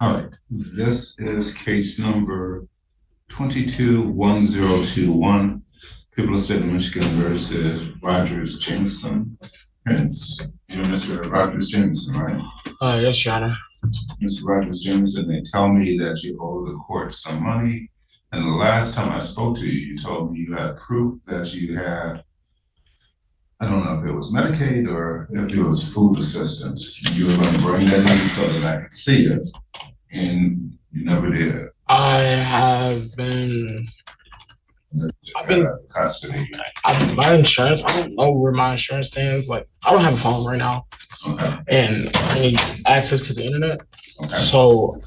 All right, this is case number 221021, People of the State of Michigan versus Rogers Jameson. Prince, you're Mr. Rogers Jameson, right? Yes, Your Honor. Mr. Rogers Jameson, they tell me that you owe the court some money. And the last time I spoke to you, you told me you had proof that you had, I don't know if it was Medicaid or if it was food assistance. You were going to bring that in so that I could see it, and you never did. I've been custody. My insurance, I don't know where my insurance stands. Like, I don't have a phone right now. Okay. And I need access to the internet. Okay. So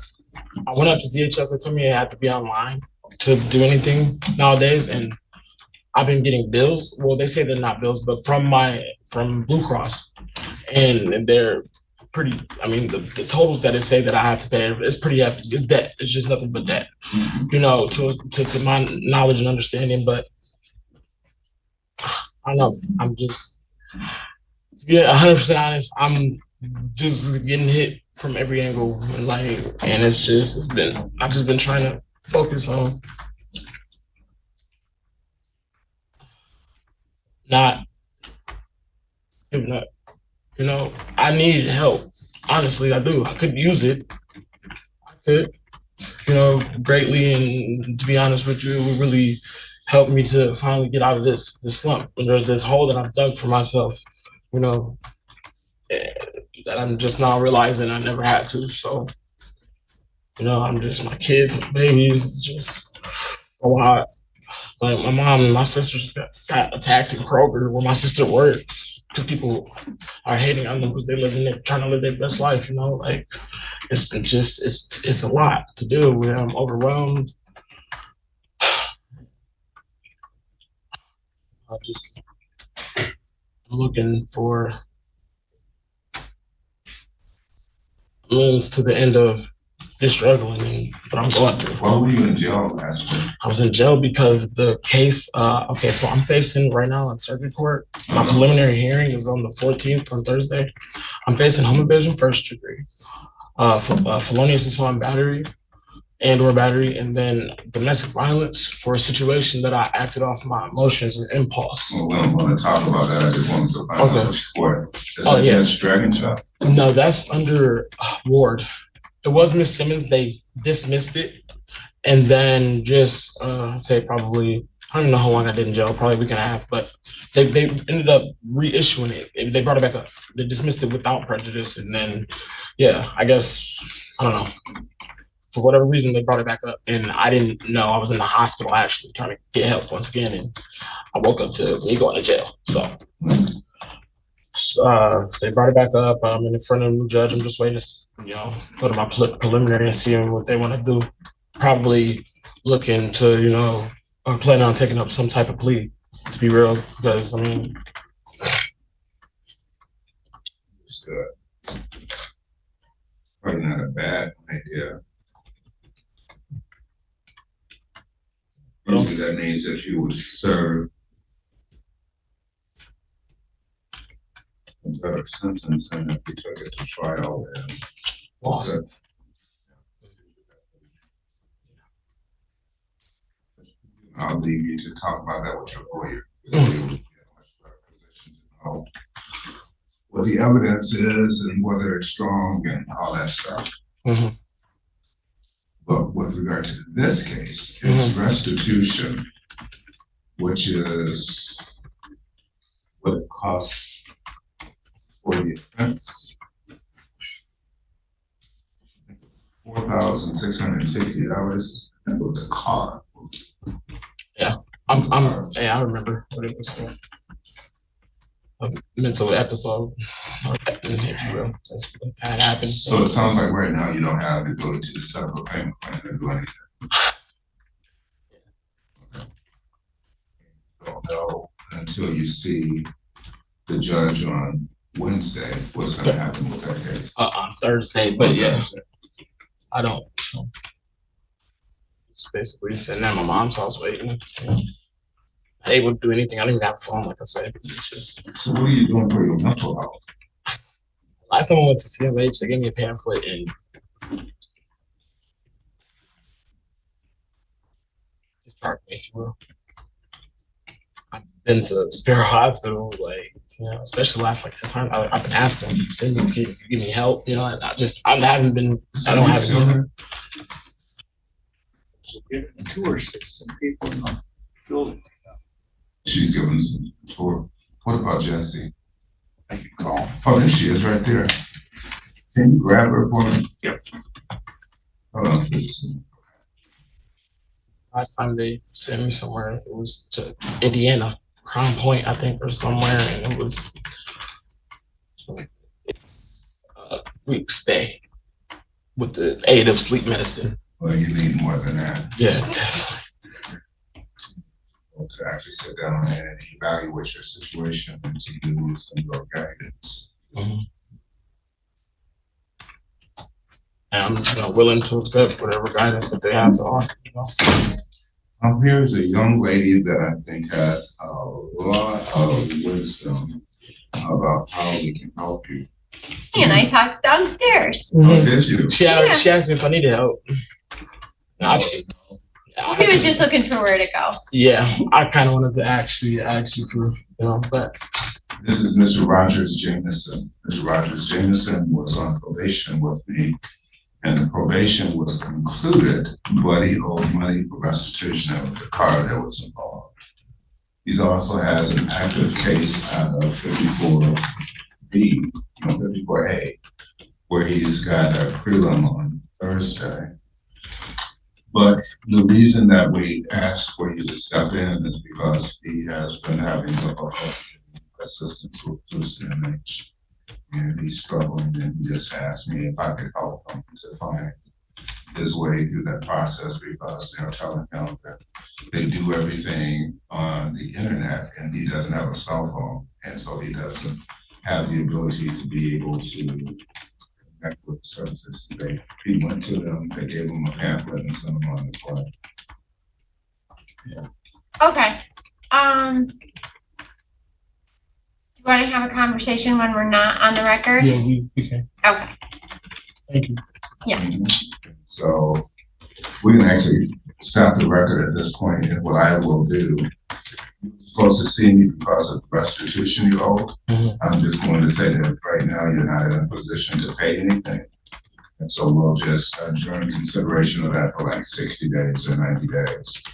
I went up to DHS. They told me I had to be online to do anything nowadays. And I've been getting bills. Well, they say they're not bills, but from Blue Cross. And they're pretty, I mean, the totals that it say that I have to pay, it's pretty hefty. It's debt. It's just nothing but debt, you know, to my knowledge and understanding. But I don't know. I'm just, to be 100% honest, I'm just getting hit from every angle in life. And I've just been trying to focus on not giving up. You know, I need help. Honestly, I do. I could use it. I could, you know, greatly. And to be honest with you, it would really help me to finally get out of this slump. And there's this hole that I've dug for myself, you know, that I'm just now realizing I never had to. So, you know, I'm just, my kids, my babies, just a lot. Like my mom and my sister just got attacked in Kroger where my sister works because people are hating on them because they're trying to live their best life, you know, like it's a lot to do with. I'm overwhelmed. I'm looking for means to the end of this struggling and what I'm going through. Why were you in jail last week? I was in jail because the case, okay, so I'm facing right now in circuit court. My preliminary hearing is on the 14th on Thursday. I'm facing home invasion first degree, felonious assault and battery or battery, and then domestic violence for a situation that I acted off my emotions and impulse. Well, we don't want to talk about that. I just wanted to find out which court. Is that Judge Dragonshop? No, that's under Ward. It was Miss Simmons. They dismissed it, and then just say probably, I don't even know how long I did in jail, probably a week and a half, but they ended up reissuing it. They brought it back up. They dismissed it without prejudice, and then I guess, I don't know, for whatever reason they brought it back up, and I didn't know. I was in the hospital actually trying to get help once again, and I woke up to me going to jail. So they brought it back up. I'm in front of a new judge. I'm just waiting to, go to my preliminary and see what they want to do. Probably looking to, I'm planning on taking up some type of plea, to be real, because I mean, it's probably not a bad idea. That means that you would serve a better sentence than if you took it to trial and lost. I'll leave you to talk about that with your lawyer. You'll be able to get a much better position to know what the evidence is and whether it's strong and all that stuff. Mm-hmm. But with regard to this case, it's restitution, which is what it costs for the offense. $4,660. I think it was a car. Yeah, I remember what it was for. A mental episode, if you will. That happened. So it sounds like right now you don't have the ability to set up a payment plan and do anything. Okay. You don't know until you see the judge on Wednesday what's going to happen with that case. On Thursday, but Thursday. I don't. So it's basically sitting at my mom's house waiting. not able to do anything. I don't even have a phone, like I said. It's just. So what are you doing for your mental health? Last time I went to CMH, they gave me a pamphlet and discharged me. Well, I've been to Sparrow Hospital, like, especially the last like 10 times. I've been asking them, send me, give me help, and I haven't been, I don't have it. So giving tours to some people in the building. She's giving us a tour. What about Jesse? I can call. Oh, there she is right there. Can you grab her for me? Yep. Hold on. Last time they sent me somewhere, it was to Indiana, Crown Point, I think, or somewhere, and it was a week stay with the aid of sleep medicine. Well, you need more than that. Yeah, definitely. To actually sit down and evaluate your situation and to use some of your guidance. Mm-hmm. And I'm willing to accept whatever guidance that they have to offer. Here's a young lady that I think has a lot of wisdom about how we can help you. And I talked downstairs. Oh, did you? She asked me if I needed help. He was just looking for where to go. Yeah, I kind of wanted to actually ask you for, but. This is Mr. Rogers Jameson. Mr. Rogers Jameson was on probation with me, and the probation was concluded, but he owed money for restitution of the car that was involved. He also has an active case out of 54A, where he's got a prelim on Thursday. But the reason that we asked for you to step in is because he has been having difficulty assistance with CMH, and he's struggling, and he just asked me if I could help him to find his way through that process, because they're telling him that they do everything on the internet and he doesn't have a cell phone, and so he doesn't have the ability to be able to connect with services. He went to them, they gave him a pamphlet and sent him on his way. Yeah. Okay. You want to have a conversation when we're not on the record? Yeah, we can. Okay. Thank you. Yeah. So we can actually stop the record at this point, and what I will do, you're supposed to see me because of the restitution you owe. Mm-hmm. I'm just going to say that right now you're not in a position to pay anything. And so we'll just adjourn consideration of that for like 60 days or 90 days,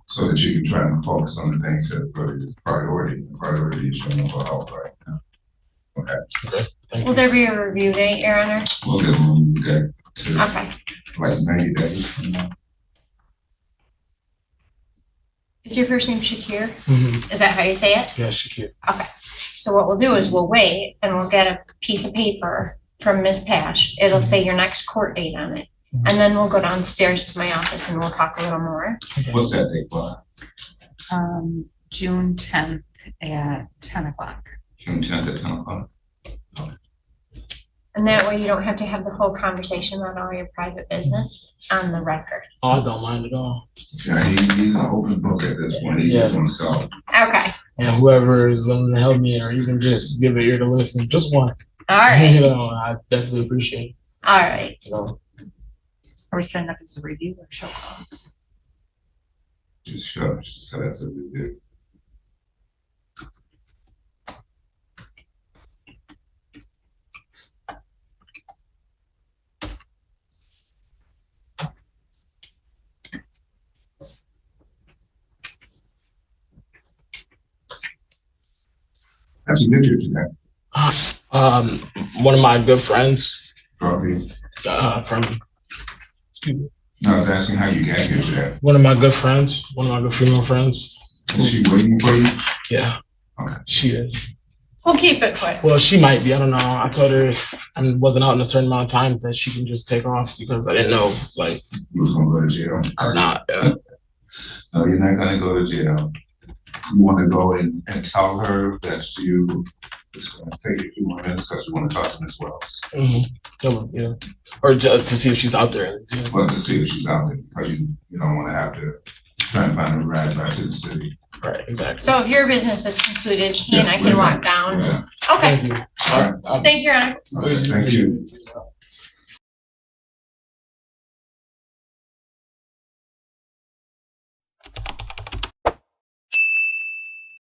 so that you can try and focus on the things that are really the priority. The priority is your mental health right now. Okay. Okay. Will there be a review date, Your Honor? We'll give them a day to Okay. like 90 days from now. Is your first name Shakir? Mm-hmm. Is that how you say it? Yeah, Shakir. Okay. So what we'll do is we'll wait and we'll get a piece of paper from Ms. Pash. It'll say your next court date on it. And then we'll go downstairs to my office and we'll talk a little more. What's that date for? June 10th at 10 o'clock. June 10th at 10 o'clock. And that way you don't have to have the whole conversation about all your private business on the record. Oh, I don't mind at all. Yeah, he's an open book at this point. He just wants to help. Okay. And whoever is willing to help me or even just give an ear to listen, just one. All right. I definitely appreciate it. All right. Are we setting up as a review or show cause? Just sure, just so that's what we do. How'd you get here today? One of my good friends Probably. from, excuse me, No, I was asking how you got here today. one of my good female friends. Is she waiting for you? Yeah. Okay. She is. We'll keep it quick. Well, she might be. I don't know. I told her if I wasn't out in a certain amount of time that she can just take off, because I didn't know, like, You was gonna go to jail. or not. Yeah. No, you're not gonna go to jail. You wanna go and tell her that it's gonna take a few more minutes because you wanna talk to Ms. Wells. Mm-hmm. Yeah. Or to see if she's out there. Well, to see if she's out there, because you don't wanna have to try and find a ride back to the city. Right, exactly. So if your business is concluded, he and I Yes, can we're walk done. down. Yeah. Okay, Thank you. All right. thank you, Your Honor. All right, thank you.